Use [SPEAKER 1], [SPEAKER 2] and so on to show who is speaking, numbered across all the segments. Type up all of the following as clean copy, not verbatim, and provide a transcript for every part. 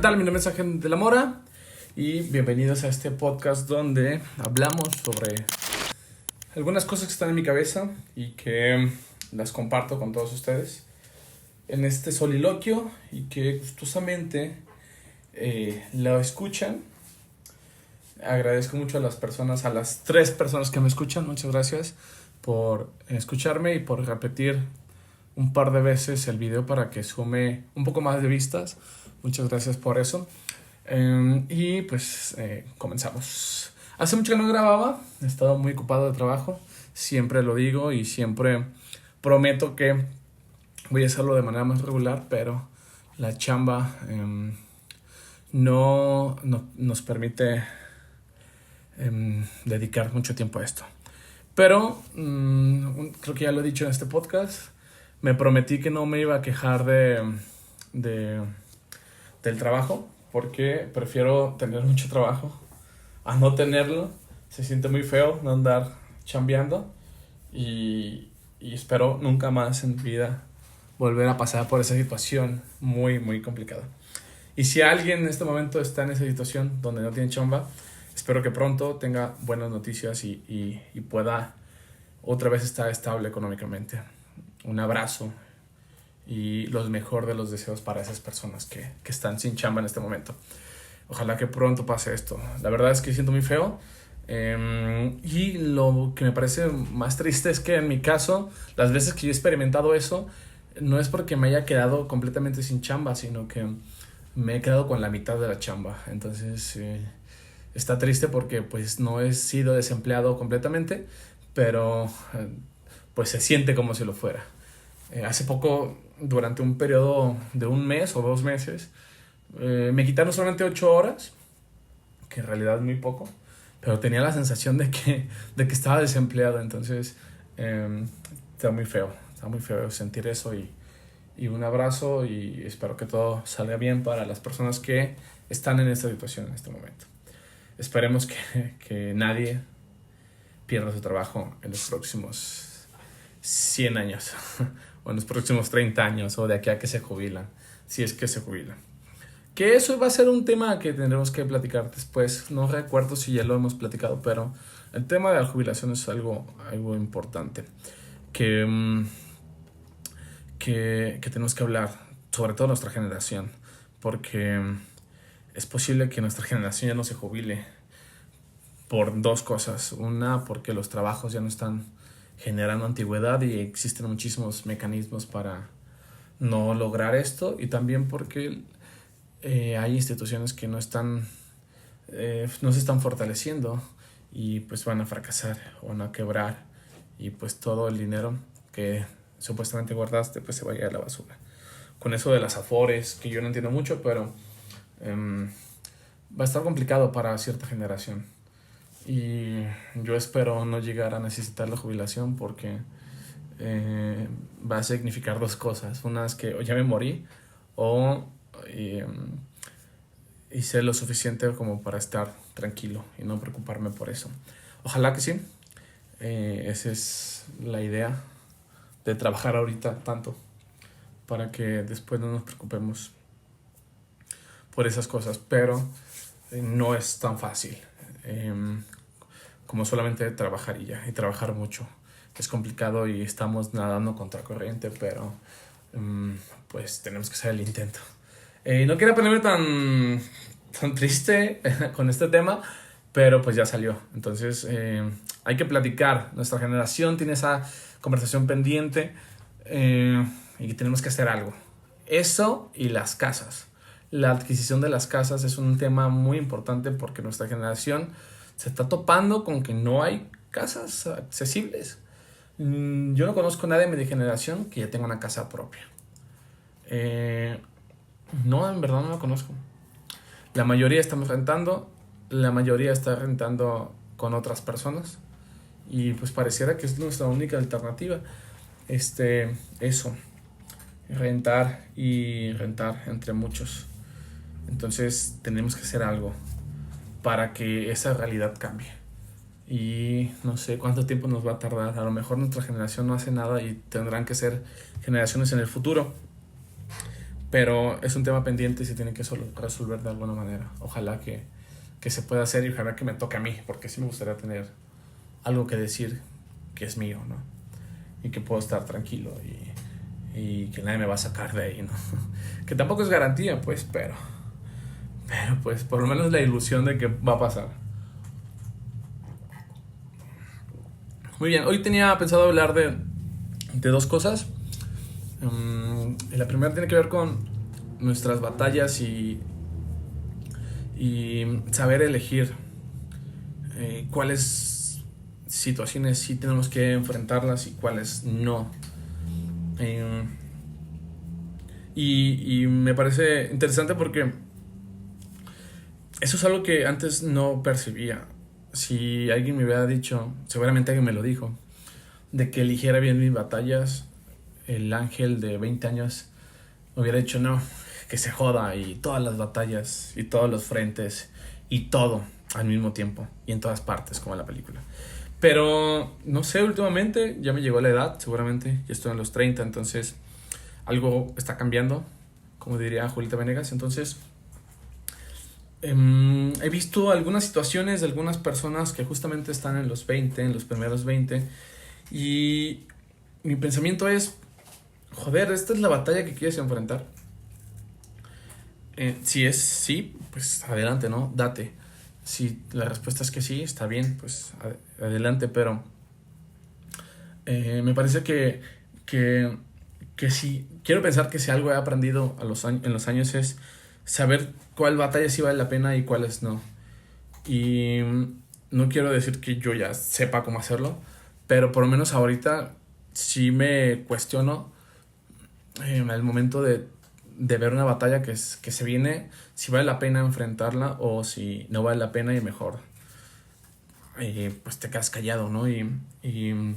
[SPEAKER 1] ¿qué tal? Mi nombre es Ángel de la Mora y bienvenidos a este podcast donde hablamos sobre algunas cosas que están en mi cabeza y que las comparto con todos ustedes en este soliloquio y que gustosamente lo escuchan. Agradezco mucho a las personas, a las 3 personas que me escuchan. Muchas gracias por escucharme y por repetir un par de veces el video para que sume un poco más de vistas. Muchas gracias por eso. Y pues comenzamos. Hace mucho que no grababa, he estado muy ocupado de trabajo. Siempre lo digo y siempre prometo que voy a hacerlo de manera más regular, pero la chamba no nos permite dedicar mucho tiempo a esto. Pero creo que ya lo he dicho en este podcast. Me prometí que no me iba a quejar del trabajo, porque prefiero tener mucho trabajo a no tenerlo. Se siente muy feo no andar chambeando y espero nunca más en mi vida volver a pasar por esa situación muy, muy complicada. Y si alguien en este momento está en esa situación donde no tiene chamba, espero que pronto tenga buenas noticias y pueda otra vez estar estable económicamente. Un abrazo y los mejor de los deseos para esas personas que están sin chamba en este momento. Ojalá que pronto pase esto. La verdad es que siento muy feo. Y lo que me parece más triste es que en mi caso, las veces que yo he experimentado eso, no es porque me haya quedado completamente sin chamba, sino que me he quedado con la mitad de la chamba. Entonces está triste porque pues no he sido desempleado completamente, pero pues se siente como si lo fuera. Hace poco, durante un periodo de un mes o 2 meses, me quitaron solamente 8 horas, que en realidad es muy poco, pero tenía la sensación de que estaba desempleado. Entonces está muy feo sentir eso y un abrazo y espero que todo salga bien para las personas que están en esta situación en este momento. Esperemos que nadie pierda su trabajo en los próximos 100 años o en los próximos 30 años o de aquí a que se jubilan, si es que se jubilan. Que eso va a ser un tema que tendremos que platicar después. No recuerdo si ya lo hemos platicado, pero el tema de la jubilación es algo importante que tenemos que hablar, sobre todo nuestra generación, porque es posible que nuestra generación ya no se jubile por 2 cosas. Una, porque los trabajos ya no están generando antigüedad y existen muchísimos mecanismos para no lograr esto, y también porque hay instituciones que no se están fortaleciendo y pues van a fracasar o van a quebrar, y pues todo el dinero que supuestamente guardaste pues se vaya a la basura. Con eso de las afores, que yo no entiendo mucho, pero va a estar complicado para cierta generación. Y yo espero no llegar a necesitar la jubilación, porque va a significar 2 cosas. Una es que o ya me morí o hice lo suficiente como para estar tranquilo y no preocuparme por eso. Ojalá que sí. Esa es la idea de trabajar ahorita tanto, para que después no nos preocupemos por esas cosas, pero no es tan fácil como solamente trabajar y trabajar mucho. Es complicado y estamos nadando contra corriente, pero pues tenemos que hacer el intento. No quiero ponerme tan triste con este tema, pero pues ya salió. Entonces hay que platicar. Nuestra generación tiene esa conversación pendiente y que tenemos que hacer algo. Eso y las casas. La adquisición de las casas es un tema muy importante, porque nuestra generación se está topando con que no hay casas accesibles. Yo no conozco a nadie de mi generación que ya tenga una casa propia. No, en verdad no lo conozco. La mayoría estamos rentando, la mayoría está rentando con otras personas, y pues pareciera que es nuestra única alternativa. Eso, rentar y rentar entre muchos. Entonces tenemos que hacer algo para que esa realidad cambie. Y no sé cuánto tiempo nos va a tardar. A lo mejor nuestra generación no hace nada y tendrán que ser generaciones en el futuro. pero es un tema pendiente y se tiene que resolver de alguna manera. Ojalá que se pueda hacer y ojalá que me toque a mí, porque sí me gustaría tener algo que decir que es mío, ¿no? Y que puedo estar tranquilo y que nadie me va a sacar de ahí, ¿no? Que tampoco es garantía, pues, pero pues por lo menos la ilusión de que va a pasar. Muy bien, hoy tenía pensado hablar de dos cosas. La primera tiene que ver con nuestras batallas y saber elegir cuáles situaciones sí tenemos que enfrentarlas y cuáles no. Y me parece interesante porque eso es algo que antes no percibía. Si alguien me hubiera dicho, seguramente alguien me lo dijo, de que eligiera bien mis batallas, el Ángel de 20 años me hubiera dicho no, que se joda y todas las batallas y todos los frentes y todo al mismo tiempo y en todas partes como en la película. Pero no sé, últimamente ya me llegó la edad, seguramente ya estoy en los 30, entonces algo está cambiando, como diría Julieta Venegas. Entonces he visto algunas situaciones de algunas personas que justamente están en los 20, en los primeros 20, y mi pensamiento es, joder, esta es la batalla que quieres enfrentar. Si es sí, pues adelante, ¿no? Date. Si la respuesta es que sí, está bien, pues adelante, pero me parece que sí, quiero pensar que si algo he aprendido en los años es saber cuál batalla sí vale la pena y cuáles no. Y no quiero decir que yo ya sepa cómo hacerlo, pero por lo menos ahorita sí me cuestiono en el momento de ver una batalla que se viene, si vale la pena enfrentarla o si no vale la pena y mejor pues te quedas callado, ¿no? Y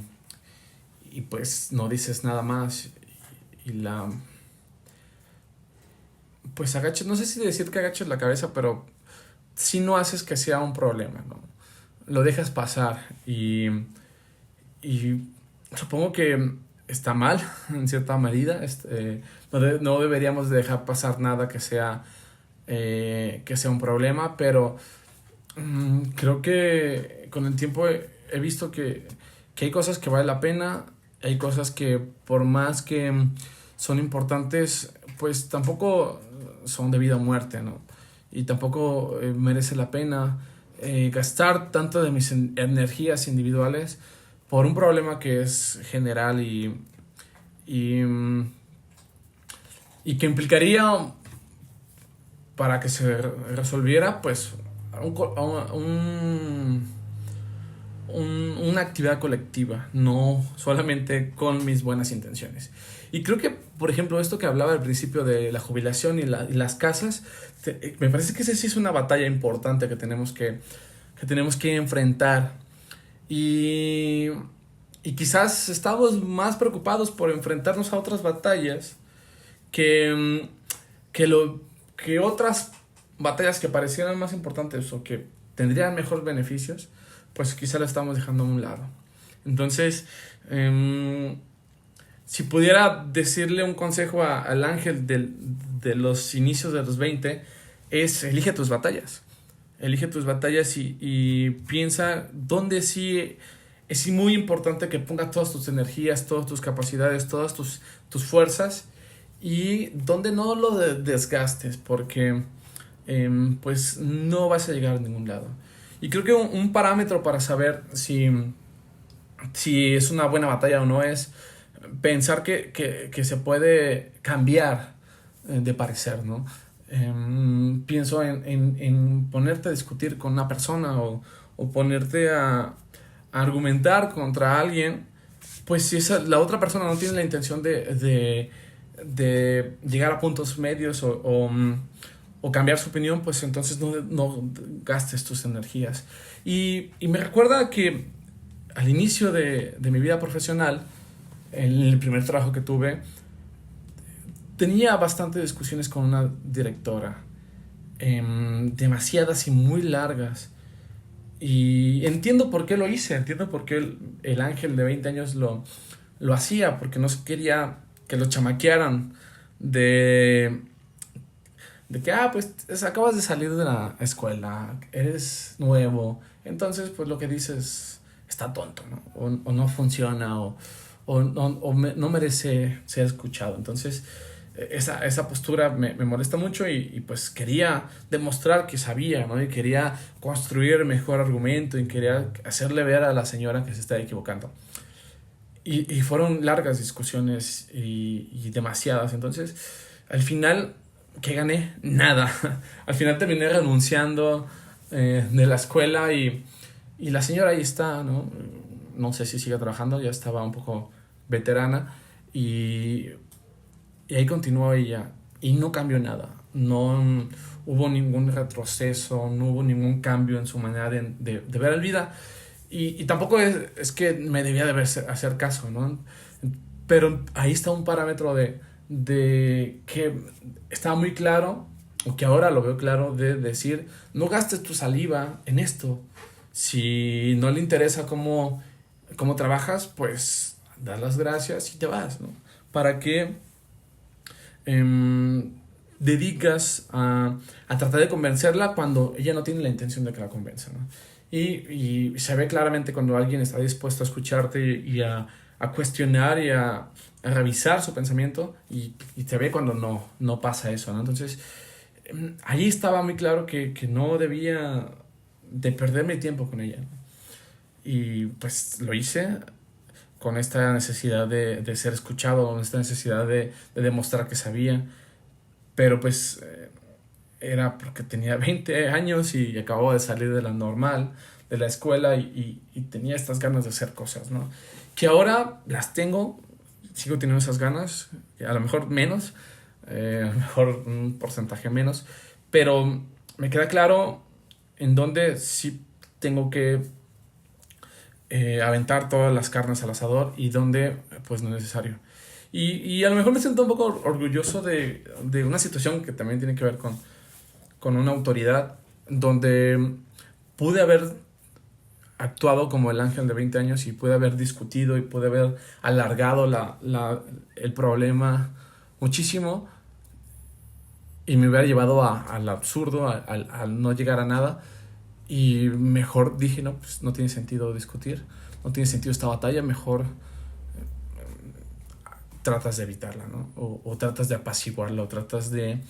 [SPEAKER 1] pues no dices nada más y pues agachas, no sé si decir que agaches la cabeza, pero si no haces que sea un problema, ¿no? Lo dejas pasar y supongo que está mal en cierta medida. No deberíamos dejar pasar nada que sea un problema, pero creo que con el tiempo he visto que hay cosas que vale la pena, hay cosas que por más que son importantes, pues tampoco son de vida o muerte, ¿no? Y tampoco merece la pena gastar tanto de mis energías individuales por un problema que es general y que implicaría para que se resolviera pues una actividad colectiva, no solamente con mis buenas intenciones. Y creo que, por ejemplo, esto que hablaba al principio de la jubilación y las casas, me parece que esa sí es una batalla importante que tenemos que enfrentar. Y quizás estamos más preocupados por enfrentarnos a otras batallas que otras batallas que parecieran más importantes o que tendrían mejores beneficios, pues quizás la estamos dejando a un lado. Entonces, si pudiera decirle un consejo al Ángel de los inicios de los 20, es elige tus batallas. Elige tus batallas y piensa dónde sí es muy importante que pongas todas tus energías, todas tus capacidades, todas tus fuerzas, y donde no lo desgastes, porque pues no vas a llegar a ningún lado. Y creo que un parámetro para saber si es una buena batalla o no es pensar que se puede cambiar de parecer, ¿no? Pienso en ponerte a discutir con una persona o ponerte a argumentar contra alguien, pues si la otra persona no tiene la intención de llegar a puntos medios o cambiar su opinión, pues entonces no gastes tus energías. Y me recuerda que al inicio de mi vida profesional, en el primer trabajo que tuve, tenía bastantes discusiones con una directora, demasiadas y muy largas. Y entiendo por qué lo hice, entiendo por qué el Ángel de 20 años lo hacía, porque no quería que lo chamaquearan de de que, pues acabas de salir de la escuela, eres nuevo, entonces pues lo que dices está tonto, ¿no? O no funciona, no merece ser escuchado. Entonces esa postura me molesta mucho y pues quería demostrar que sabía, ¿no? Y quería construir el mejor argumento y quería hacerle ver a la señora que se está equivocando. Y fueron largas discusiones y demasiadas. Entonces, al final, ¿qué gané? Nada. Al final terminé renunciando de la escuela y la señora ahí está, ¿no? No sé si sigue trabajando, ya estaba un poco veterana y ahí continuó ella y no cambió nada. No hubo ningún retroceso, no hubo ningún cambio en su manera de ver la vida. Y tampoco es que me debía de hacer caso, ¿no? Pero ahí está un parámetro de que estaba muy claro, o que ahora lo veo claro, de decir, no gastes tu saliva en esto. Si no le interesa cómo trabajas, pues das las gracias y te vas, ¿no? ¿Para qué dedicas a tratar de convencerla cuando ella no tiene la intención de que la convenza, ¿no? Y se ve claramente cuando alguien está dispuesto a escucharte a cuestionar y a revisar su pensamiento y se ve cuando no pasa eso, ¿no? Entonces, ahí estaba muy claro que no debía de perder mi tiempo con ella, ¿no? Y pues lo hice con esta necesidad de ser escuchado, con esta necesidad de demostrar que sabía, pero pues era porque tenía 20 años y acababa de salir de la normal, de la escuela y tenía estas ganas de hacer cosas, ¿no? Que ahora las tengo, sigo teniendo esas ganas, a lo mejor menos, a lo mejor un porcentaje menos, pero me queda claro en dónde sí tengo que aventar todas las carnes al asador y dónde pues no es necesario. Y a lo mejor me siento un poco orgulloso de una situación que también tiene que ver con una autoridad, donde pude haber actuado como el ángel de 20 años y pude haber discutido y pude haber alargado el problema muchísimo y me hubiera llevado al absurdo, al no llegar a nada. Y mejor dije, no, pues no tiene sentido discutir, no tiene sentido esta batalla, mejor tratas de evitarla, ¿no? O tratas de apaciguarla, o tratas de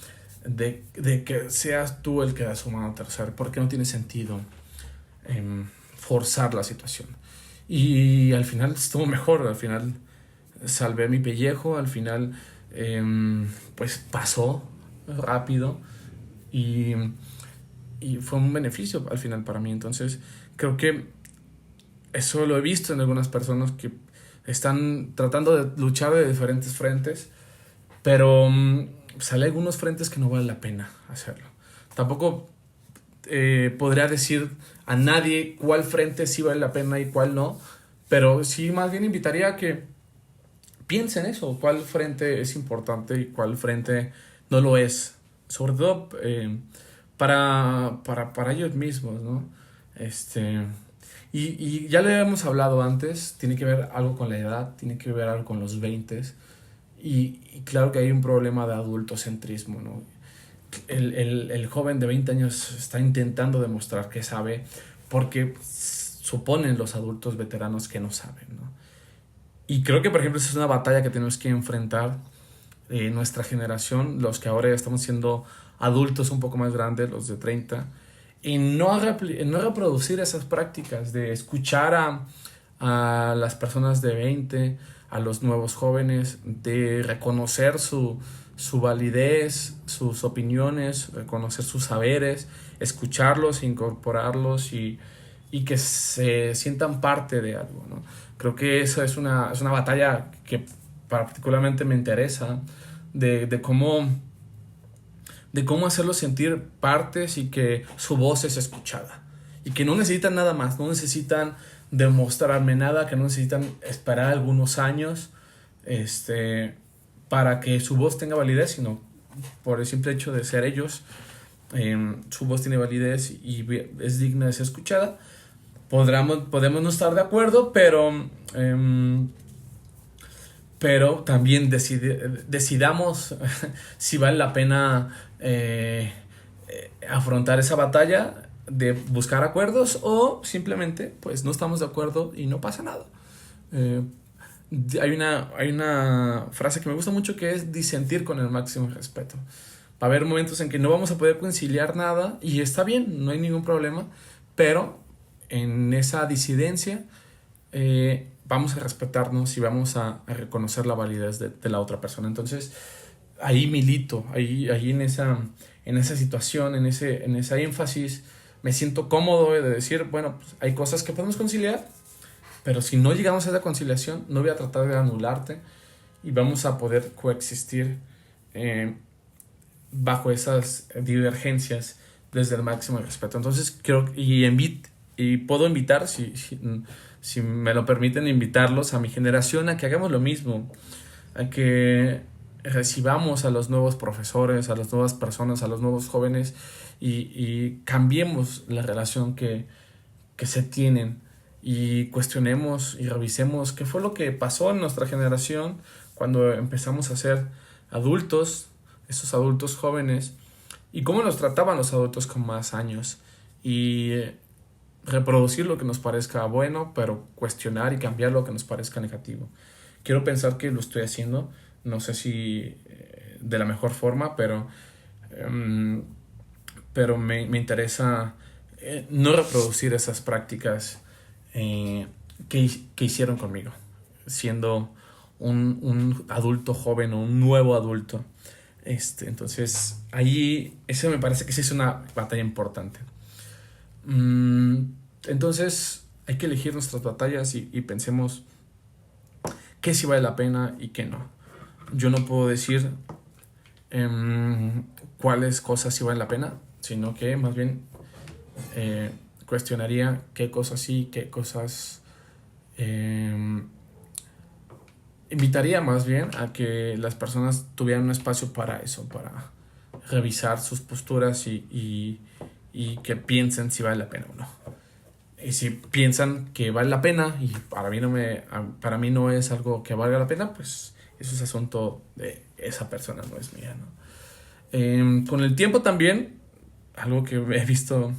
[SPEAKER 1] que seas tú el que da su mano tercera, porque no tiene sentido forzar la situación. Y al final estuvo mejor, al final salvé mi pellejo, al final pues pasó rápido y fue un beneficio al final para mí. Entonces creo que eso lo he visto en algunas personas que están tratando de luchar de diferentes frentes, pero sale algunos frentes que no vale la pena hacerlo. Tampoco podría decir a nadie cuál frente sí vale la pena y cuál no, pero sí más bien invitaría a que piensen eso, cuál frente es importante y cuál frente no lo es, sobre todo para ellos mismos, ¿no? Y ya le hemos hablado antes, tiene que ver algo con la edad, tiene que ver algo con los 20 y claro que hay un problema de adultocentrismo, ¿no? El joven de 20 años está intentando demostrar que sabe porque suponen los adultos veteranos que no saben, ¿no? Y creo que, por ejemplo, esa es una batalla que tenemos que enfrentar nuestra generación, los que ahora ya estamos siendo adultos un poco más grandes, los de 30, y no reproducir esas prácticas de escuchar a las personas de 20, a los nuevos jóvenes, de reconocer su validez, sus opiniones, reconocer sus saberes, escucharlos, incorporarlos y que se sientan parte de algo, ¿no? Creo que esa es una batalla que particularmente me interesa, de cómo hacerlos sentir partes y que su voz es escuchada. Y que no necesitan nada más, no necesitan demostrarme nada, que no necesitan esperar algunos años para que su voz tenga validez, sino por el simple hecho de ser ellos, su voz tiene validez y es digna de ser escuchada. Podemos no estar de acuerdo, pero pero también decidamos si vale la pena afrontar esa batalla de buscar acuerdos, o simplemente pues no estamos de acuerdo y no pasa nada. Hay una frase que me gusta mucho, que es disentir con el máximo respeto. Va a haber momentos en que no vamos a poder conciliar nada y está bien, no hay ningún problema, pero en esa disidencia vamos a respetarnos y vamos a reconocer la validez de la otra persona. Entonces ahí milito, ahí en esa situación, en ese énfasis, me siento cómodo de decir, bueno, pues hay cosas que podemos conciliar, pero si no llegamos a esa conciliación, no voy a tratar de anularte y vamos a poder coexistir bajo esas divergencias desde el máximo respeto. Entonces creo y puedo invitar, si me lo permiten, invitarlos a mi generación a que hagamos lo mismo, a que recibamos a los nuevos profesores, a las nuevas personas, a los nuevos jóvenes y cambiemos la relación que se tienen, y cuestionemos y revisemos qué fue lo que pasó en nuestra generación cuando empezamos a ser adultos, esos adultos jóvenes, y cómo nos trataban los adultos con más años, y reproducir lo que nos parezca bueno, pero cuestionar y cambiar lo que nos parezca negativo. Quiero pensar que lo estoy haciendo, no sé si de la mejor forma, pero me interesa no reproducir esas prácticas que hicieron conmigo, siendo un adulto joven o un nuevo adulto. Entonces, ahí, eso me parece que sí es una batalla importante. Entonces, hay que elegir nuestras batallas y pensemos qué sí vale la pena y qué no. Yo no puedo decir cuáles cosas sí valen la pena, sino que más bien cuestionaría qué cosas sí, qué cosas invitaría más bien a que las personas tuvieran un espacio para eso, para revisar sus posturas y que piensen si vale la pena o no. Y si piensan que vale la pena y para mí no es algo que valga la pena, pues eso es asunto de esa persona, no es mía, ¿no? Con el tiempo también, algo que he visto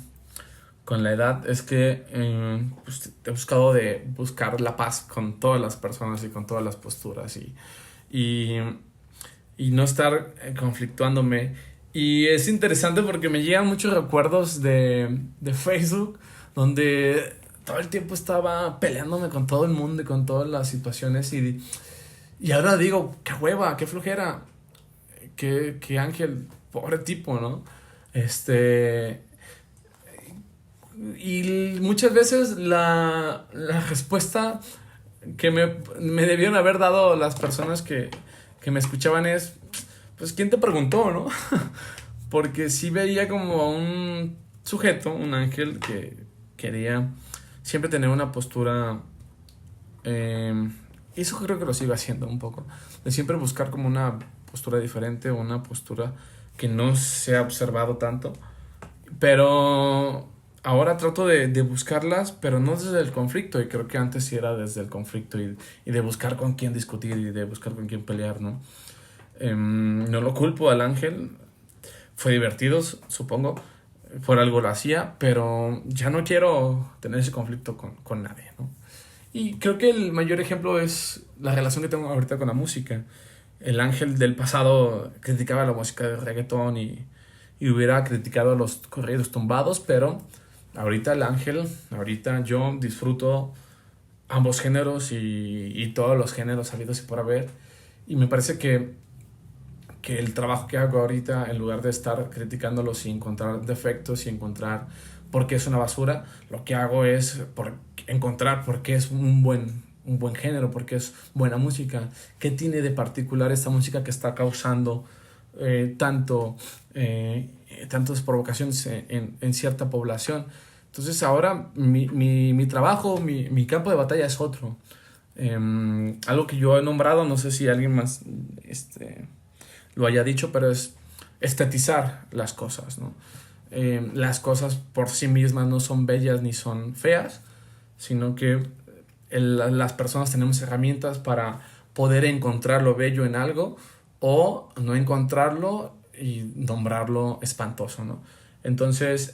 [SPEAKER 1] con la edad es que pues he buscado de buscar la paz con todas las personas y con todas las posturas y no estar conflictuándome. Y es interesante porque me llegan muchos recuerdos de Facebook, donde todo el tiempo estaba peleándome con todo el mundo y con todas las situaciones, y ahora digo, qué hueva, qué flojera, qué Ángel, pobre tipo, ¿no? Y muchas veces la respuesta que me debieron haber dado las personas que me escuchaban es, pues, ¿quién te preguntó, no? Porque sí veía como un sujeto, un Ángel, que quería siempre tener una postura, y eso creo que lo sigo haciendo un poco, de siempre buscar como una postura diferente, una postura que no se ha observado tanto, pero ahora trato de buscarlas, pero no desde el conflicto, y creo que antes sí era desde el conflicto y de buscar con quién discutir y de buscar con quién pelear, ¿no? No lo culpo al Ángel, fue divertido, supongo, por algo lo hacía, pero ya no quiero tener ese conflicto con nadie, ¿no? Y creo que el mayor ejemplo es la relación que tengo ahorita con la música. El Ángel del pasado criticaba la música de reggaetón y hubiera criticado los corridos tumbados, pero ahorita el Ángel, ahorita yo disfruto ambos géneros y todos los géneros habidos y por haber, y me parece que el trabajo que hago ahorita, en lugar de estar criticándolos y encontrar defectos y encontrar por qué es una basura, lo que hago es encontrar por qué es un buen género, por qué es buena música, qué tiene de particular esta música que está causando tantas provocaciones en cierta población. Entonces ahora mi trabajo, mi campo de batalla es otro. Algo que yo he nombrado, no sé si alguien más lo haya dicho, pero es estetizar las cosas, ¿no? Las cosas por sí mismas no son bellas ni son feas, sino que las personas tenemos herramientas para poder encontrar lo bello en algo o no encontrarlo y nombrarlo espantoso, ¿no? Entonces,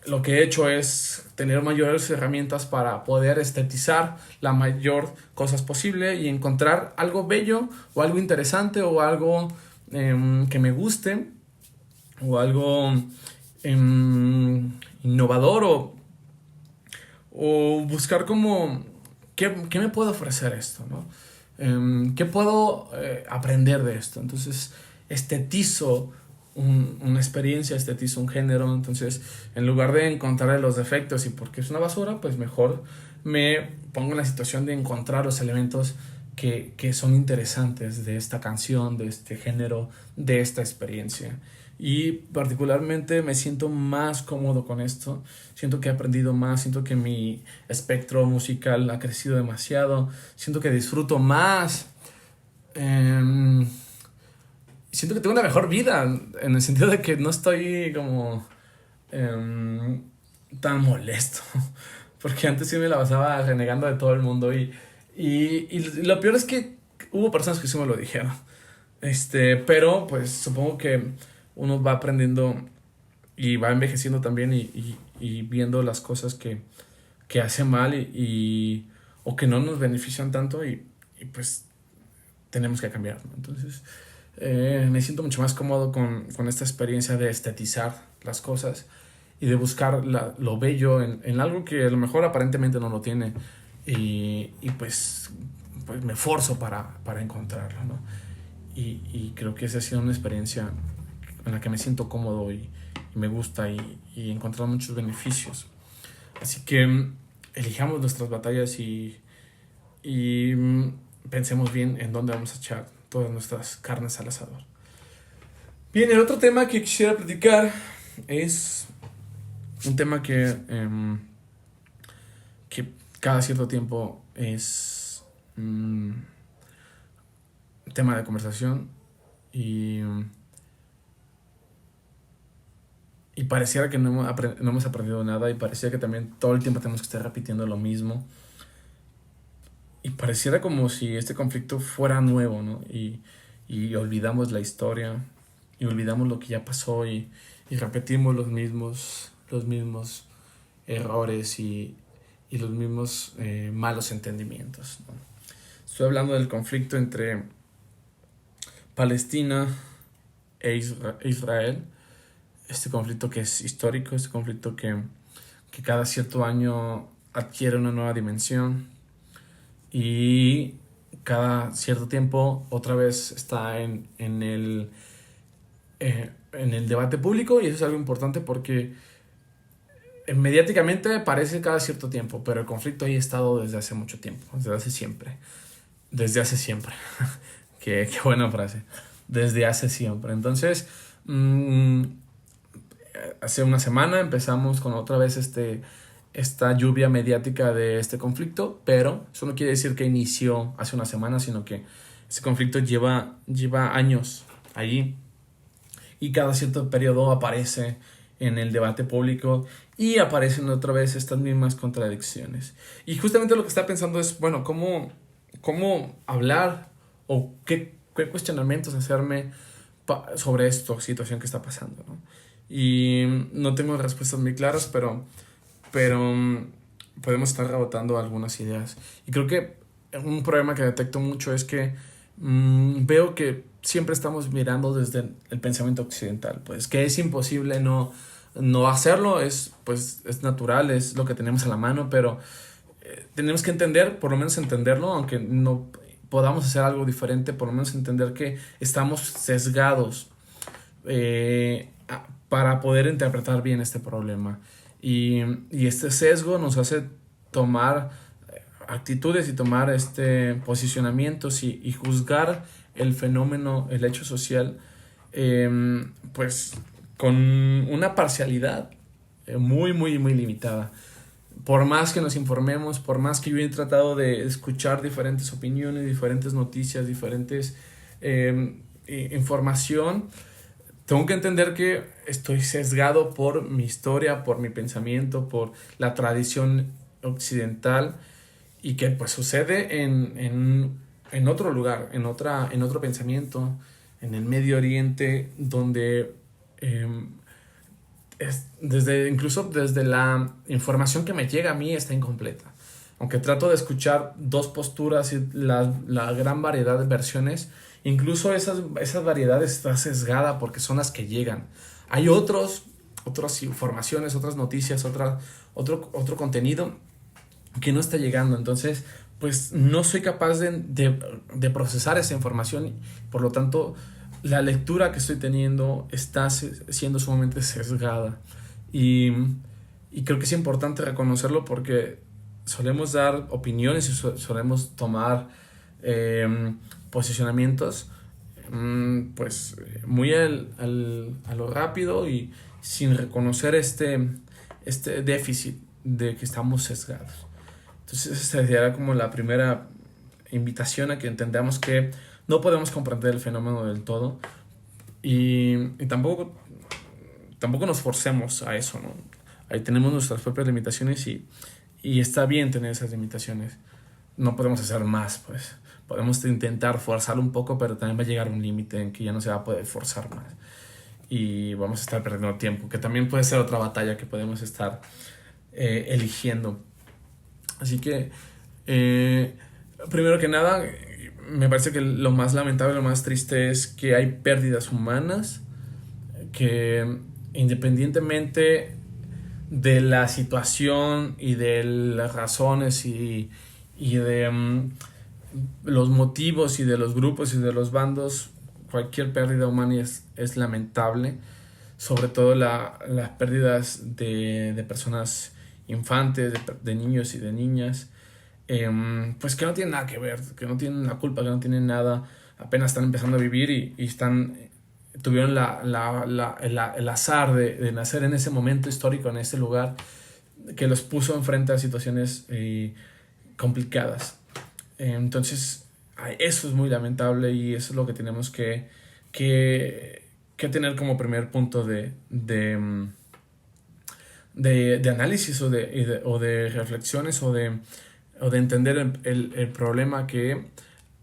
[SPEAKER 1] lo que he hecho es tener mayores herramientas para poder estetizar la mayor cosas posible y encontrar algo bello o algo interesante o algo que me guste o algo innovador o buscar como ¿qué me puede ofrecer esto, ¿no? ¿Qué puedo aprender de esto? Entonces estetizo una experiencia, estetizo un género. Entonces, en lugar de encontrarle los defectos y porque es una basura, pues mejor me pongo en la situación de encontrar los elementos que son interesantes de esta canción, de este género, de esta experiencia. Y particularmente me siento más cómodo con esto, siento que he aprendido más, siento que mi espectro musical ha crecido demasiado, siento que disfruto más. Siento que tengo una mejor vida en el sentido de que no estoy como tan molesto. Porque antes sí me la pasaba renegando de todo el mundo y lo peor es que hubo personas que sí me lo dijeron. Pero pues supongo que uno va aprendiendo y va envejeciendo también y viendo las cosas que hace mal o que no nos benefician tanto y pues tenemos que cambiar, ¿no? Entonces me siento mucho más cómodo con esta experiencia de estetizar las cosas y de buscar lo bello en algo que a lo mejor aparentemente no lo tiene y pues me esforzo para encontrarlo, ¿no? Y creo que esa ha sido una experiencia en la que me siento cómodo y me gusta y he encontrado muchos beneficios. Así que elijamos nuestras batallas y pensemos bien en dónde vamos a echar todas nuestras carnes al asador. Bien, el otro tema que quisiera platicar es un tema que cada cierto tiempo es tema de conversación y pareciera que no hemos aprendido nada y pareciera que también todo el tiempo tenemos que estar repitiendo lo mismo. Y pareciera como si este conflicto fuera nuevo, ¿no? Y olvidamos la historia, y olvidamos lo que ya pasó, y repetimos los mismos errores y los mismos malos entendimientos, ¿no? Estoy hablando del conflicto entre Palestina e Israel. Este conflicto que es histórico, este conflicto que cada cierto año adquiere una nueva dimensión. Y cada cierto tiempo otra vez está en el debate público y eso es algo importante porque mediáticamente parece cada cierto tiempo, pero el conflicto ahí ha estado desde hace mucho tiempo, desde hace siempre. Qué buena frase. Desde hace siempre. Entonces, hace una semana empezamos con otra vez esta lluvia mediática de este conflicto, pero eso no quiere decir que inició hace una semana, sino que ese conflicto lleva años allí y cada cierto periodo aparece en el debate público y aparecen otra vez estas mismas contradicciones. Y justamente lo que está pensando es, bueno, ¿cómo hablar o qué cuestionamientos hacerme sobre esta situación que está pasando, ¿no? Y no tengo respuestas muy claras, pero podemos estar rebotando algunas ideas. Y creo que un problema que detecto mucho es que veo que siempre estamos mirando desde el pensamiento occidental, pues que es imposible no hacerlo, es natural, es lo que tenemos a la mano, pero tenemos que entender, por lo menos entenderlo, aunque no podamos hacer algo diferente, por lo menos entender que estamos sesgados para poder interpretar bien este problema. Y este sesgo nos hace tomar actitudes y tomar posicionamientos y juzgar el fenómeno, el hecho social, pues con una parcialidad muy, muy, muy limitada. Por más que nos informemos, por más que yo he tratado de escuchar diferentes opiniones, diferentes noticias, diferentes información, tengo que entender que estoy sesgado por mi historia, por mi pensamiento, por la tradición occidental y que pues sucede en otro lugar, en otro pensamiento, en el Medio Oriente, donde incluso desde la información que me llega a mí está incompleta. Aunque trato de escuchar dos posturas y la gran variedad de versiones, incluso esas variedades está sesgada porque son las que llegan. Hay otras informaciones, otras noticias, otro contenido que no está llegando. Entonces, pues no soy capaz de procesar esa información. Por lo tanto, la lectura que estoy teniendo está siendo sumamente sesgada. Y creo que es importante reconocerlo porque solemos dar opiniones y solemos tomar posicionamientos pues muy a lo rápido y sin reconocer este déficit de que estamos sesgados. Entonces esa sería como la primera invitación a que entendamos que no podemos comprender el fenómeno del todo y tampoco nos forcemos a eso, ¿no? Ahí tenemos nuestras propias limitaciones y está bien tener esas limitaciones. No podemos hacer más, pues. Podemos intentar forzarlo un poco, pero también va a llegar un límite en que ya no se va a poder forzar más. Y vamos a estar perdiendo tiempo, que también puede ser otra batalla que podemos estar eligiendo. Así que, primero que nada, me parece que lo más lamentable, lo más triste es que hay pérdidas humanas, que independientemente de la situación y de las razones y de los motivos y de los grupos y de los bandos, cualquier pérdida humana es lamentable, sobre todo las pérdidas de personas infantes, de niños y de niñas, pues que no tienen nada que ver, que no tienen la culpa, que no tienen nada, apenas están empezando a vivir y tuvieron el azar de nacer en ese momento histórico, en ese lugar, que los puso enfrente a situaciones complicadas. Entonces, eso es muy lamentable y eso es lo que tenemos que tener como primer punto de análisis o de reflexiones o de entender el problema que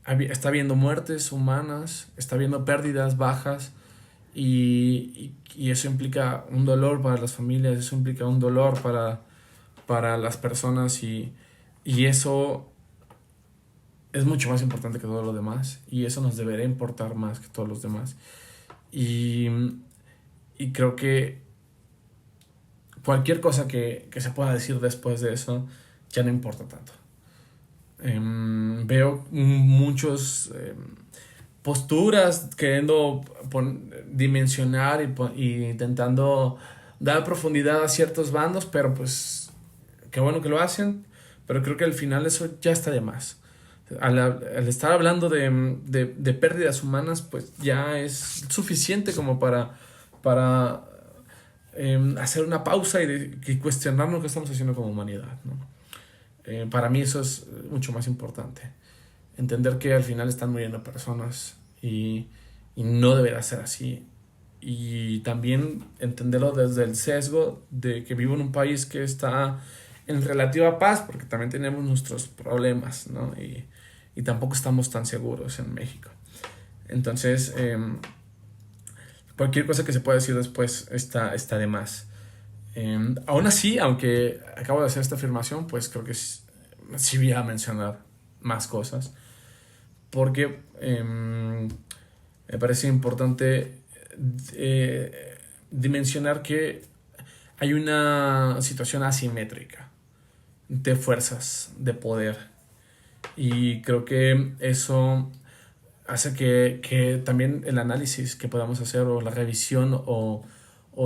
[SPEAKER 1] está habiendo muertes humanas, está habiendo pérdidas, bajas y eso implica un dolor para las familias, eso implica un dolor para las personas y eso es mucho más importante que todo lo demás y eso nos debería importar más que todos los demás y creo que cualquier cosa que se pueda decir después de eso ya no importa tanto. Veo muchos posturas queriendo dimensionar y intentando dar profundidad a ciertos bandos, pero pues qué bueno que lo hacen, pero creo que al final eso ya está de más. Al estar hablando de pérdidas humanas, pues ya es suficiente como para hacer una pausa y cuestionar lo que estamos haciendo como humanidad, ¿no? Para mí eso es mucho más importante. Entender que al final están muriendo personas y no deberá ser así. Y también entenderlo desde el sesgo de que vivo en un país que está en relativa paz, porque también tenemos nuestros problemas, ¿no? Y tampoco estamos tan seguros en México. Entonces, cualquier cosa que se pueda decir después está de más. Aún así, aunque acabo de hacer esta afirmación, pues creo que sí voy a mencionar más cosas, porque me parece importante dimensionar que hay una situación asimétrica de fuerzas, de poder, y creo que eso hace que también el análisis que podamos hacer o la revisión o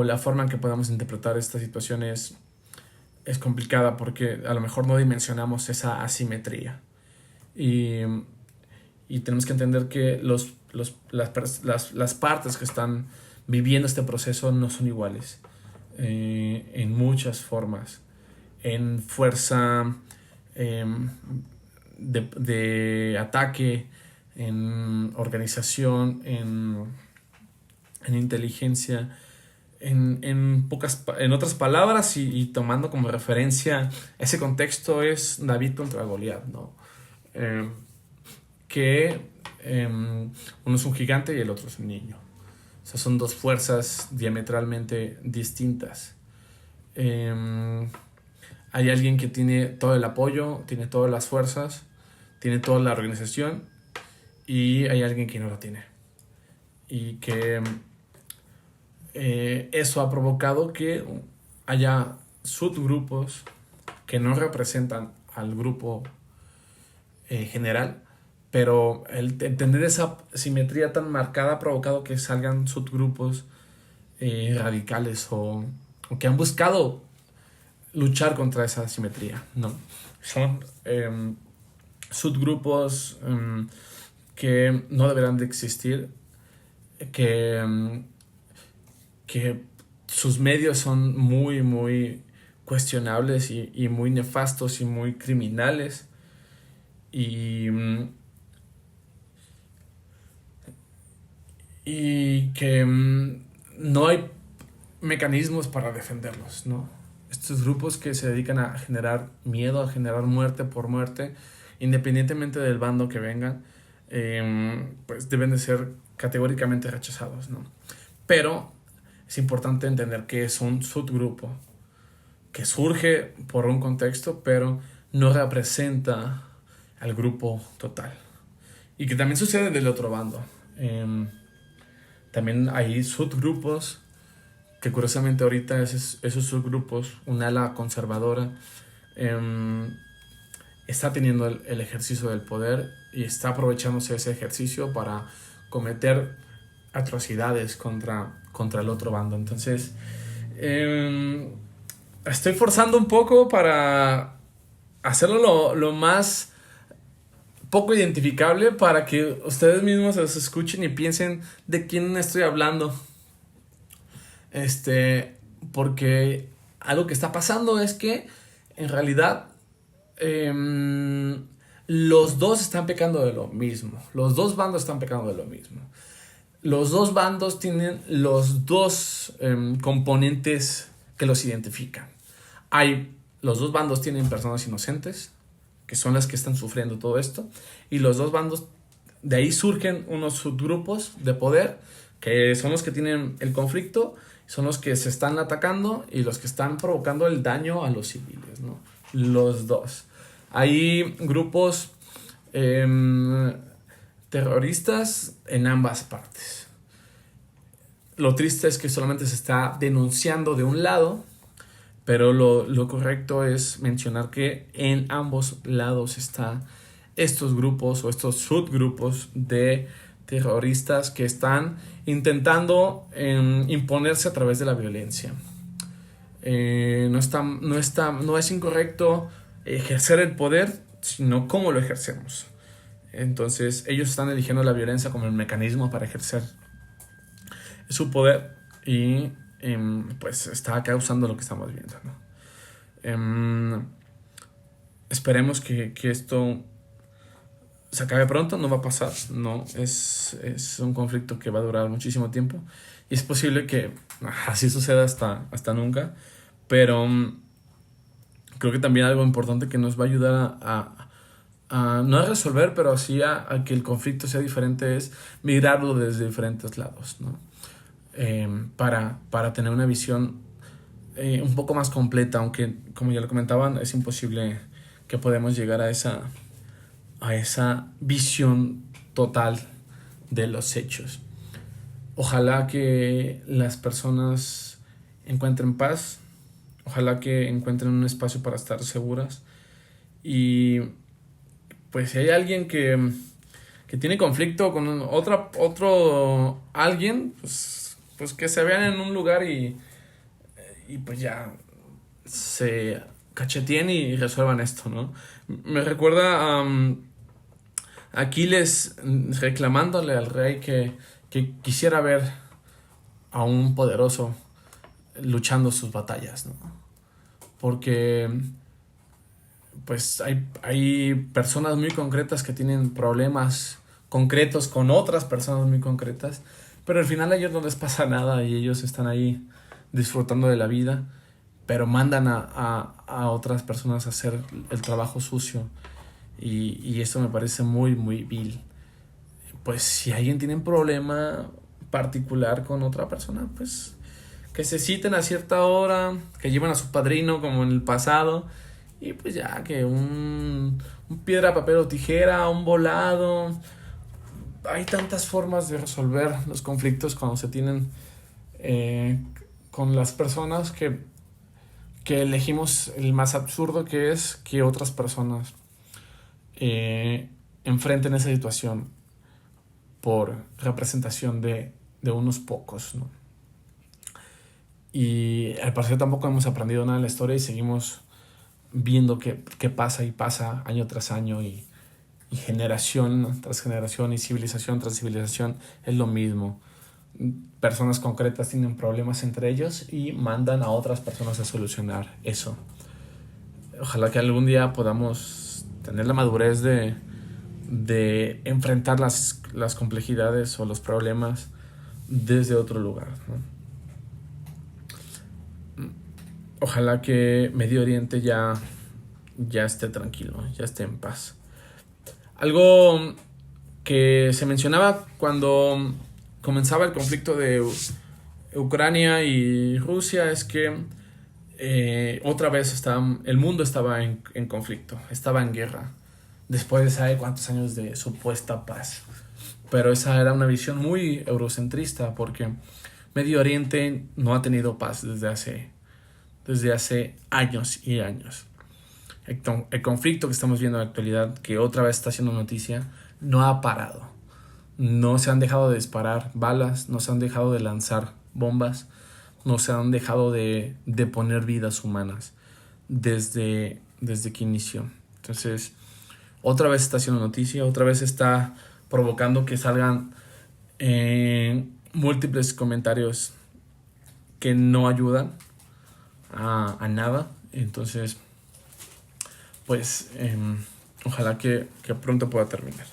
[SPEAKER 1] la forma en que podamos interpretar esta situación es complicada porque a lo mejor no dimensionamos esa asimetría y tenemos que entender que las partes que están viviendo este proceso no son iguales en muchas formas, en fuerza de ataque, en organización, en inteligencia, En otras palabras y tomando como referencia ese contexto, es David contra Goliat, ¿no? Eh, que uno es un gigante y el otro es un niño. O sea, son dos fuerzas diametralmente distintas. Hay alguien que tiene todo el apoyo, tiene todas las fuerzas, tiene toda la organización, y hay alguien que no lo tiene. Y que eso ha provocado que haya subgrupos que no representan al grupo general, pero el entender esa simetría tan marcada ha provocado que salgan subgrupos radicales o que han buscado luchar contra esa simetría, ¿no? Son subgrupos que no deberán de existir, que sus medios son muy, muy cuestionables y muy nefastos y muy criminales, y que no hay mecanismos para defenderlos, ¿no? Estos grupos que se dedican a generar miedo, a generar muerte por muerte, independientemente del bando que vengan, pues deben de ser categóricamente rechazados, ¿no? Pero es importante entender que es un subgrupo que surge por un contexto, pero no representa al grupo total. Y que también sucede del otro bando. También hay subgrupos que curiosamente ahorita esos subgrupos, un ala conservadora, está teniendo el ejercicio del poder y está aprovechándose ese ejercicio para cometer atrocidades contra el otro bando. Entonces, estoy forzando un poco para hacerlo lo más poco identificable, para que ustedes mismos los escuchen y piensen de quién estoy hablando. Porque algo que está pasando es que en realidad los dos están pecando de lo mismo. Los dos bandos están pecando de lo mismo. Los dos bandos tienen los dos componentes que los identifican. Los dos bandos tienen personas inocentes, que son las que están sufriendo todo esto, y los dos bandos, de ahí surgen unos subgrupos de poder, que son los que tienen el conflicto, son los que se están atacando y los que están provocando el daño a los civiles, ¿no? Los dos. Hay grupos terroristas en ambas partes. Lo triste es que solamente se está denunciando de un lado, pero lo correcto es mencionar que en ambos lados están estos grupos o estos subgrupos de terroristas que están intentando imponerse a través de la violencia. No es incorrecto ejercer el poder, sino cómo lo ejercemos. Entonces ellos están eligiendo la violencia como el mecanismo para ejercer su poder, y pues está causando lo que estamos viendo, ¿no? Esperemos que esto se acabe pronto. No va a pasar, no, es un conflicto que va a durar muchísimo tiempo, y es posible que así suceda hasta nunca, pero creo que también algo importante que nos va a ayudar no a resolver, pero sí a que el conflicto sea diferente, es mirarlo desde diferentes lados, ¿no? Para tener una visión un poco más completa, aunque como ya lo comentaban, es imposible que podamos llegar a esa visión total de los hechos. Ojalá que las personas encuentren paz, ojalá que encuentren un espacio para estar seguras, y pues si hay alguien que tiene conflicto con otro alguien, pues que se vean en un lugar y pues ya se cacheteen y resuelvan esto, ¿no? Me recuerda a Aquiles reclamándole al rey que quisiera ver a un poderoso luchando sus batallas, ¿no? Porque pues hay personas muy concretas que tienen problemas concretos con otras personas muy concretas, pero al final a ellos no les pasa nada y ellos están ahí disfrutando de la vida, pero mandan a otras personas a hacer el trabajo sucio. Y esto me parece muy, muy vil. Pues si alguien tiene un problema particular con otra persona, pues que se citen a cierta hora, que lleven a su padrino como en el pasado, y pues ya que un piedra, papel o tijera, un volado. Hay tantas formas de resolver los conflictos cuando se tienen con las personas que elegimos el más absurdo, que es que otras personas enfrenten esa situación por representación de unos pocos, ¿no? Y al parecer tampoco hemos aprendido nada de la historia y seguimos viendo qué pasa y pasa año tras año, y generación tras generación y civilización tras civilización es lo mismo. Personas concretas tienen problemas entre ellos y mandan a otras personas a solucionar eso. Ojalá que algún día podamos tener la madurez de enfrentar las complejidades o los problemas desde otro lugar, ¿no? Ojalá que Medio Oriente ya esté tranquilo, ya esté en paz. Algo que se mencionaba cuando comenzaba el conflicto de Ucrania y Rusia es que otra vez el mundo estaba en conflicto, estaba en guerra, después de saber cuántos años de supuesta paz. Pero esa era una visión muy eurocentrista, porque Medio Oriente no ha tenido paz desde hace años y años. El conflicto que estamos viendo en la actualidad, que otra vez está haciendo noticia, no ha parado. No se han dejado de disparar balas, no se han dejado de lanzar bombas, no se han dejado de poner vidas humanas desde que inició. Entonces, otra vez está haciendo noticia, otra vez está provocando que salgan múltiples comentarios que no ayudan a nada. Entonces, pues ojalá que pronto pueda terminar.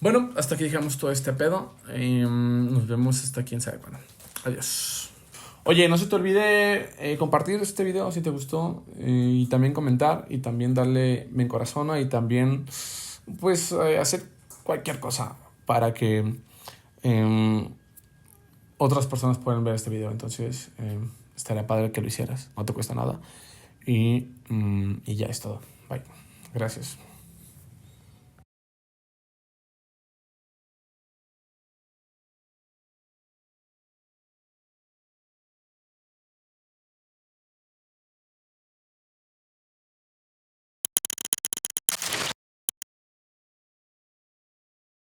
[SPEAKER 1] Bueno, hasta aquí dejamos todo este pedo. Nos vemos hasta quién sabe cuándo. Adiós. Oye, no se te olvide compartir este video si te gustó, y también comentar, y también darle me encorazona, y también pues hacer cualquier cosa para que otras personas puedan ver este video. Entonces estaría padre que lo hicieras, no te cuesta nada, y ya es todo. Bye, gracias.